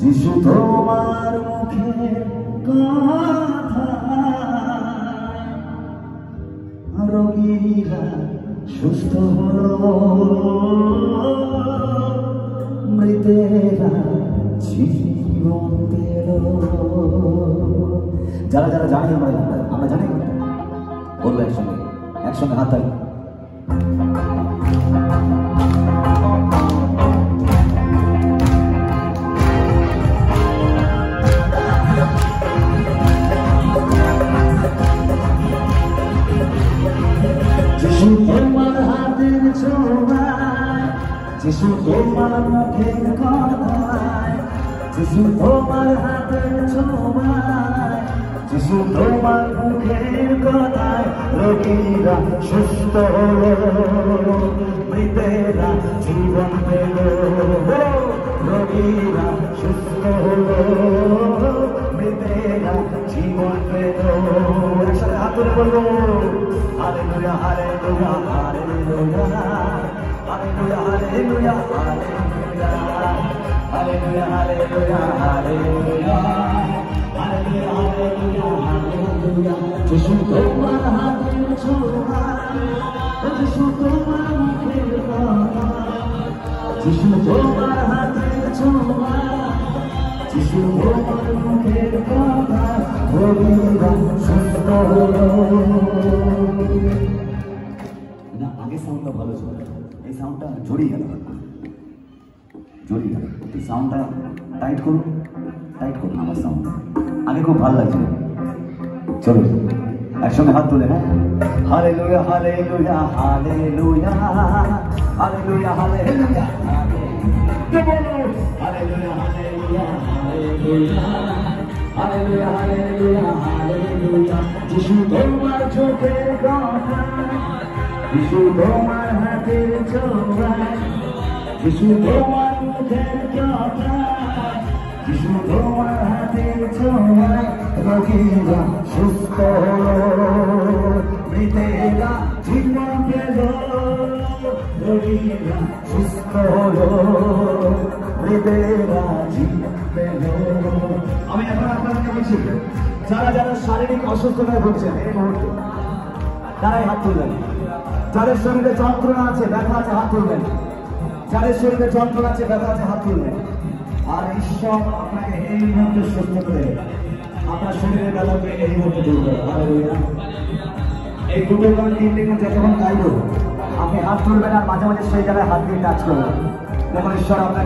যিশু তোমার মুখের কথা রোগীরা সুস্থ হলো, মৃতেরা জীবন পেল। যারা যারা জানি আমরা জানি বলবো একসঙ্গে একসঙ্গে হাত তালি। যিশু তোমার হাতের ছোঁয়ায়, যিশু তোমার মুখের কথায়, যিশু তোমার হাতের ছোঁয়ায়, যিশু তোমার মুখের কথায় রোগীরা সুস্থ হলো, মৃতেরা জীবন পেল। রোগীরা সুস্থ হলো, মৃতেরা জীবন পেল। একসাথে হাত তুলে বলবো hallelujah hallelujah hallelujah hallelujah hallelujah hallelujah hallelujah hallelujah hallelujah hallelujah. যিশু তোমার হাতের ছোঁয়ায়, যিশু তোমার মুখের কথা, যিশু তোমার হাতের ছোঁয়ায়, যিশু তোমার মুখের কথা রোগীরা সুস্থ হলো। না আগে সাউন্ডটা ভালো ছিল, এই সাউন্ডটা জড়িয়ে গেল, জড়িয়ে গেল। এই সাউন্ডটা টাইট করুন, টাইট করুন আমার সাউন্ড। আগে খুব ভালো লাগছিল। চলো একসঙ্গে হাত তুলে, হ্যাঁ hallelujah hallelujah hallelujah hallelujah hallelujah hallelujah hallelujah hallelujah hallelujah hallelujah. যিশু তোমার চোখের কথা, যিশু তোমার হাতের ছোঁয়ায়, যিশু তোমার মুখের কথা, যিশু তোমার হাতের ছোঁয়ায় রোগীরা সুস্থ হলো, মৃতেরা জীবন পেল। রোগীরা সুস্থ হলো, মৃতেরা জীবন পেল। আমি এখন আপনাকে বলছি, যারা যারা শারীরিক অসুস্থতায় ভুগছেন এই মুহূর্তে তারাই হাত তুলবেন। যাদের শরীরে যন্ত্রণা আছে, ব্যথা আছে, হাত তুলবেন। যাদের শরীরে যন্ত্রণা আছে, ব্যথা আছে, হাত তুলবেন। আর ঈশ্বর আপনাকে এই মুহূর্তে সুস্থ করে আপনার শরীরের ব্যথাকে এই মুহূর্তে দূর করে। হালেলুয়া। এই দুটো গান 3 দিন যতক্ষণ গাইব আপনি হাত তুলবেন আর মাঝে মাঝে সেই জায়গায় হাত দিয়ে টাচ করবেন। দেখুন ঈশ্বর আপনাকে